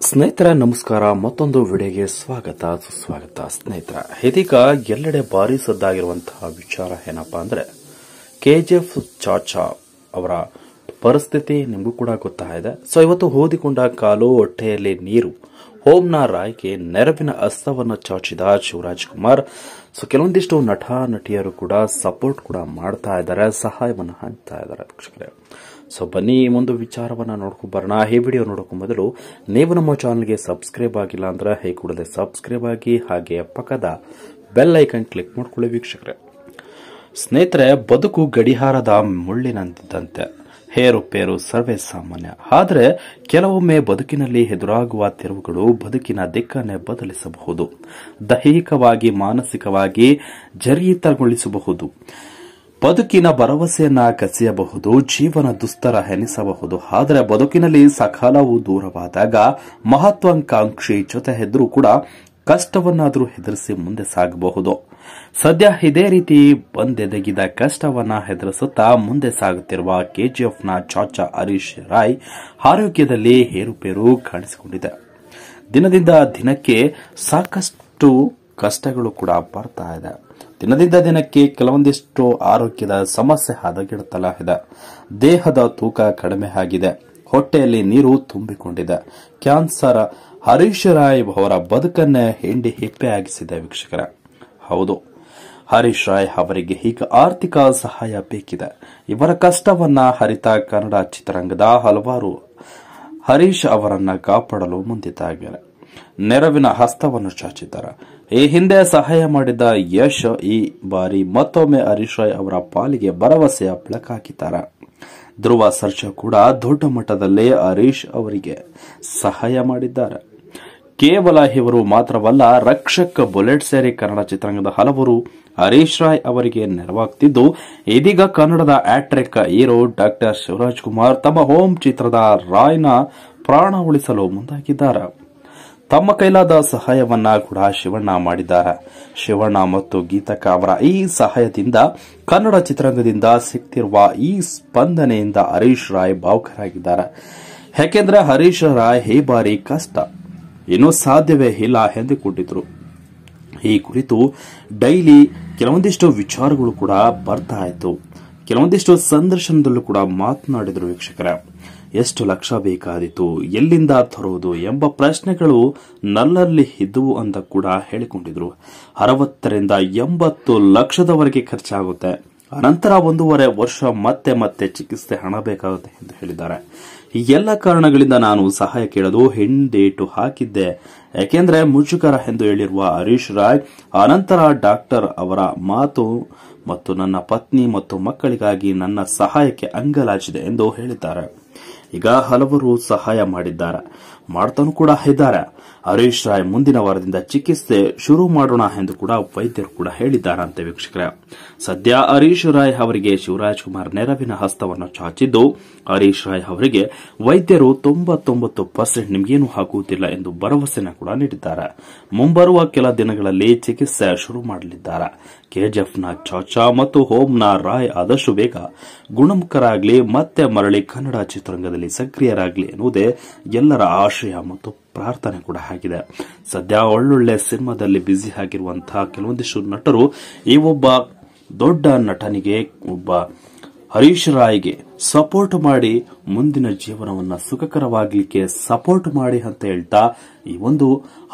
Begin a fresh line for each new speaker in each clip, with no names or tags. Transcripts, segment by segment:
ಸ್ನೇಹಿತರ ನಮಸ್ಕಾರ. ಮತ್ತೊಂದು ವಿಡಿಯೋಗೆ ಸ್ವಾಗತ ಸುಸ್ವಾಗತ. ಸ್ನೇಹಿತರ, ಇದೀಗ ಎಲ್ಲೆಡೆ ಭಾರಿ ಸದ್ದಾಗಿರುವಂತಹ ವಿಚಾರ ಏನಪ್ಪಾ ಅಂದ್ರೆ ಕೆಜಿಎಫ್ ಚಾಚಾ ಅವರ ಪರಿಸ್ಥಿತಿ ನಿಮಗೂ ಕೂಡ ಗೊತ್ತಾಗಿದೆ. ಸೊ ಇವತ್ತು ಓದಿಕೊಂಡ ಕಾಲು ಹೊಟ್ಟೆಯಲ್ಲಿ ನೀರು ಹೋಮ್ನ ರಾಯ್ಗೆ ನೆರವಿನ ಹಸ್ತವನ್ನು ಚಾಚಿದ ಶಿವರಾಜ್ ಕುಮಾರ್. ಸೊ ಕೆಲವೊಂದಿಷ್ಟು ನಟ ನಟಿಯರು ಕೂಡ ಸಪೋರ್ಟ್ ಕೂಡ ಮಾಡ್ತಾ ಇದ್ದಾರೆ, ಸಹಾಯವನ್ನು ಹಂಚ್ತಾ ಇದ್ದಾರೆ ವೀಕ್ಷಕರೇ. ಸೊ ಬನ್ನಿ ಈ ಒಂದು ವಿಚಾರವನ್ನ ನೋಡ್ಕೊಂಡು ಬರೋಣ. ಈ ವಿಡಿಯೋ ನೋಡೋಕೆ ಮೊದಲು ನೀವು ನಮ್ಮ ಚಾನಲ್ಗೆ ಸಬ್ಸ್ಕ್ರೈಬ್ ಆಗಿಲ್ಲ ಅಂದ್ರೆ ಹೇ ಕೂಡಲೇ ಸಬ್ಸ್ಕ್ರೈಬ್ ಆಗಿ, ಹಾಗೆ ಪಕ್ಕದ ಬೆಲ್ ಐಕನ್ ಕ್ಲಿಕ್ ಮಾಡ್ಕೊಳ್ಳಿ ವೀಕ್ಷಕರೇ. ಸ್ನೇಹಿತರೆ, ಬದುಕು ಗಡಿಯಾರದ ಮುಳ್ಳಿನಂತಿದ್ದಂತೆ, ಹೇರುಪೇರು ಸರ್ವೇ ಸಾಮಾನ್ಯ. ಆದರೆ ಕೆಲವೊಮ್ಮೆ ಬದುಕಿನಲ್ಲಿ ಎದುರಾಗುವ ತಿರುವುಗಳು ಬದುಕಿನ ದಿಕ್ಕನ್ನೇ ಬದಲಿಸಬಹುದು, ದೈಹಿಕವಾಗಿ ಮಾನಸಿಕವಾಗಿ ಜರಿತಗೊಳಿಸಬಹುದು, ಬದುಕಿನ ಭರವಸೆಯನ್ನ ಕಸಿಯಬಹುದು, ಜೀವನ ದುಸ್ತರ ಎನಿಸಬಹುದು. ಆದರೆ ಬದುಕಿನಲ್ಲಿ ಸಕಾಲವು ದೂರವಾದಾಗ ಮಹತ್ವಾಕಾಂಕ್ಷಿ ಜೊತೆ ಎದುರು ಕೂಡ ಕಷ್ಟವನ್ನಾದರೂ ಎದುರಿಸಿ ಮುಂದೆ ಸಾಗಬಹುದು. ಸದ್ಯ ಇದೇ ರೀತಿ ಬಂದೆದಗಿದ ಕಷ್ಟವನ್ನ ಎದುರಿಸುತ್ತಾ ಮುಂದೆ ಸಾಗುತ್ತಿರುವ ಕೆಜಿಎಫ್ನ ಚಾಚಾ ಹರೀಶ್ ರಾಯ್ ಆರೋಗ್ಯದಲ್ಲಿ ಏರುಪೇರು ಕಾಣಿಸಿಕೊಂಡಿದೆ. ದಿನದಿಂದ ದಿನಕ್ಕೆ ಸಾಕಷ್ಟು ಕಷ್ಟಗಳು ಕೂಡ ಬರ್ತಾ ಇದೆ. ದಿನದಿಂದ ದಿನಕ್ಕೆ ಕೆಲವೊಂದಿಷ್ಟು ಆರೋಗ್ಯದ ಸಮಸ್ಯೆ ಹದಗೆಡುತ್ತಲೇ ಇದೆ. ದೇಹದ ತೂಕ ಕಡಿಮೆ ಆಗಿದೆ, ಹೊಟ್ಟೆಯಲ್ಲಿ ನೀರು ತುಂಬಿಕೊಂಡಿದೆ. ಕ್ಯಾನ್ಸರ್ ಹರೀಶ್ ರಾಯ್ ಅವರ ಬದುಕನ್ನೇ ಹಿಂಡಿ ಹಿಪ್ಪೆಯಾಗಿಸಿದೆ ವೀಕ್ಷಕರ. ಹೌದು, ಹರೀಶ್ ರಾಯ್ ಅವರಿಗೆ ಈಗ ಆರ್ಥಿಕ ಸಹಾಯ ಬೇಕಿದೆ. ಇವರ ಕಷ್ಟವನ್ನ ಅರಿತ ಕನ್ನಡ ಚಿತ್ರರಂಗದ ಹಲವಾರು ಹರೀಶ್ ಅವರನ್ನ ಕಾಪಾಡಲು ಮುಂದಿದ್ದಾರೆ, ನೆರವಿನ ಹಸ್ತವನ್ನು ಚಾಚಿದ್ದಾರೆ. ಈ ಹಿಂದೆ ಸಹಾಯ ಮಾಡಿದ ಯಶ್ ಈ ಬಾರಿ ಮತ್ತೊಮ್ಮೆ ಹರೀಶ್ ರಾಯ್ ಅವರ ಪಾಲಿಗೆ ಭರವಸೆಯ ಬೆಳಕಾಕಿದ್ದಾರೆ. ಧ್ರುವ ಸರ್ಜಾ ಕೂಡ ದೊಡ್ಡ ಮಟ್ಟದಲ್ಲಿ ಹರೀಶ್ ಅವರಿಗೆ ಸಹಾಯ ಮಾಡಿದ್ದಾರೆ. ಕೇವಲ ಇವರು ಮಾತ್ರವಲ್ಲ, ರಕ್ಷಕ್, ಬುಲೆಟ್ ಸೇರಿ ಕನ್ನಡ ಚಿತ್ರರಂಗದ ಹಲವರು ಹರೀಶ್ ರಾಯ್ ಅವರಿಗೆ ನೆರವಾಗುತ್ತಿದ್ದು, ಇದೀಗ ಕನ್ನಡದ hat trick hero doctor Shivaraj Kumar ತಮ್ಮ ಹೋಮ್ ಚಿತ್ರದ ರಾಯ್ನ ಪ್ರಾಣ ಉಳಿಸಲು ಮುಂದಾಗಿದ್ದಾರೆ. ತಮ್ಮ ಕೈಲಾದ ಸಹಾಯವನ್ನ ಕೂಡ ಶಿವಣ್ಣ ಮಾಡಿದ್ದಾರೆ. ಶಿವಣ್ಣ ಮತ್ತು ಗೀತಕ್ಕ ಅವರ ಈ ಸಹಾಯದಿಂದ ಕನ್ನಡ ಚಿತ್ರರಂಗದಿಂದ ಸಿಗ್ತಿರುವ ಈ ಸ್ಪಂದನೆಯಿಂದ ಹರೀಶ್ ರಾಯ್ ಭಾವುಕರಾಗಿದ್ದಾರೆ. ಯಾಕೆಂದ್ರೆ ಹರೀಶ್ ರಾಯ್ ಈ ಬಾರಿ ಕಷ್ಟ ಇನ್ನೂ ಸಾಧ್ಯವೇ ಇಲ್ಲ ಎಂದುಕೊಂಡಿದ್ರು. ಈ ಕುರಿತು ಡೈಲಿ ಕೆಲವೊಂದಿಷ್ಟು ವಿಚಾರಗಳು ಕೂಡ ಬರ್ತಾ ಇತ್ತು. ಕೆಲವೊಂದಿಷ್ಟು ಸಂದರ್ಶನದಲ್ಲೂ ಕೂಡ ಮಾತನಾಡಿದ್ರು ವೀಕ್ಷಕರೇ. ಎಷ್ಟು ಲಕ್ಷ ಬೇಕಾದೀತು, ಎಲ್ಲಿಂದ ತರುವುದು ಎಂಬ ಪ್ರಶ್ನೆಗಳು ನಲ್ಲಲ್ಲಿ ಇದ್ದುವು ಅಂತ ಕೂಡ ಹೇಳಿಕೊಂಡಿದ್ರು. 60 ರಿಂದ 80 ಲಕ್ಷದವರೆಗೆ ಖರ್ಚಾಗುತ್ತೆ, ಅನಂತರ 1.5 ವರ್ಷ ಮತ್ತೆ ಚಿಕಿತ್ಸೆ ಹಣ ಬೇಕಾಗುತ್ತೆ ಎಂದು ಹೇಳಿದ್ದಾರೆ. ಈ ಎಲ್ಲ ಕಾರಣಗಳಿಂದ ನಾನು ಸಹಾಯ ಕೇಳಲು ಹಿಂದೇಟು ಹಾಕಿದ್ದೆ, ಯಾಕೆಂದ್ರೆ ಮುಜುಗರ ಎಂದು ಹೇಳಿರುವ ಹರೀಶ್ ರಾಯ್ ಅನಂತರ ಡಾಕ್ಟರ್ ಅವರ ಮಾತು ಮತ್ತು ನನ್ನ ಪತ್ನಿ ಮತ್ತು ಮಕ್ಕಳಿಗಾಗಿ ನನ್ನ ಸಹಾಯಕ್ಕೆ ಅಂಗಲಾಚಿದೆ ಎಂದು ಹೇಳಿದ್ದಾರೆ. ಈಗ ಹಲವರು ಸಹಾಯ ಮಾಡಿದ್ದಾರೆ, ಮಾಡ್ತಾನೂ ಕೂಡ ಇದ್ದಾರೆ. ಹರೀಶ್ ರಾಯ್ ಮುಂದಿನ ವಾರದಿಂದ ಚಿಕಿತ್ಸೆ ಶುರು ಮಾಡೋಣ ಎಂದು ಕೂಡ ವೈದ್ಯರು ಕೂಡ ಹೇಳಿದ್ದಾರಂತೆ ವೀಕ್ಷಕರೇ. ಸದ್ಯ ಹರೀಶ್ ರಾಯ್ ಅವರಿಗೆ ಶಿವರಾಜ್ ಕುಮಾರ್ ನೆರವಿನ ಹಸ್ತವನ್ನು ಚಾಚಿದ್ದು, ಹರೀಶ್ ರಾಯ್ ಅವರಿಗೆ ವೈದ್ಯರು 99% ನಿಮಗೇನು ಆಗುವುದಿಲ್ಲ ಎಂದು ಭರವಸೆನ ಕೂಡ ನೀಡಿದ್ದಾರೆ. ಮುಂಬರುವ ಕೆಲ ದಿನಗಳಲ್ಲಿ ಚಿಕಿತ್ಸೆ ಶುರು ಮಾಡಲಿದ್ದಾರೆ. ಕೆಜಿಎಫ್ನ ಚಾಚಾ ಮತ್ತು ಹೋಮ್ನ ರಾಯ್ ಆದಷ್ಟು ಬೇಗ ಗುಣಮುಖರಾಗಲಿ, ಮತ್ತೆ ಮರಳಿ ಕನ್ನಡ ಚಿತ್ರರಂಗದಲ್ಲಿ ಸಕ್ರಿಯರಾಗಲಿ ಎನ್ನುವುದೇ ಎಲ್ಲರ ಆಶಯ ಮತ್ತು ಪ್ರಾರ್ಥನೆ ಕೂಡ ಆಗಿದೆ. ಸದ್ಯ ಒಳ್ಳೊಳ್ಳೆ ಸಿನಿಮಾದಲ್ಲಿ ಬ್ಯುಸಿ ಆಗಿರುವಂತಹ ಕೆಲವೊಂದಿಷ್ಟು ನಟರು ಈ ಒಬ್ಬ ದೊಡ್ಡ ನಟನಿಗೆ, ಒಬ್ಬ ಹರೀಶ್ ರಾಯ್ಗೆ ಸಪೋರ್ಟ್ ಮಾಡಿ ಮುಂದಿನ ಜೀವನವನ್ನ ಸುಖಕರವಾಗಲಿಕ್ಕೆ ಸಪೋರ್ಟ್ ಮಾಡಿ ಅಂತ ಹೇಳ್ತಾ, ಈ ಒಂದು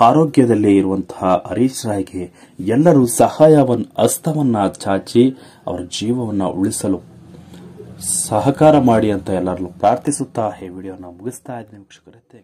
ಆರೋಗ್ಯದಲ್ಲಿ ಇರುವಂತಹ ಹರೀಶ್ ರಾಯ್ಗೆ ಎಲ್ಲರೂ ಹಸ್ತವನ್ನ ಚಾಚಿ ಅವರ ಜೀವವನ್ನ ಉಳಿಸಲು ಸಹಕಾರ ಮಾಡಿ ಅಂತ ಎಲ್ಲರಲ್ಲೂ ಪ್ರಾರ್ಥಿಸುತ್ತಾ ಈ ವಿಡಿಯೋನ ಮುಗಿಸ್ತಾ ಇದ್ದೀನಿ ವೀಕ್ಷಕರೇ.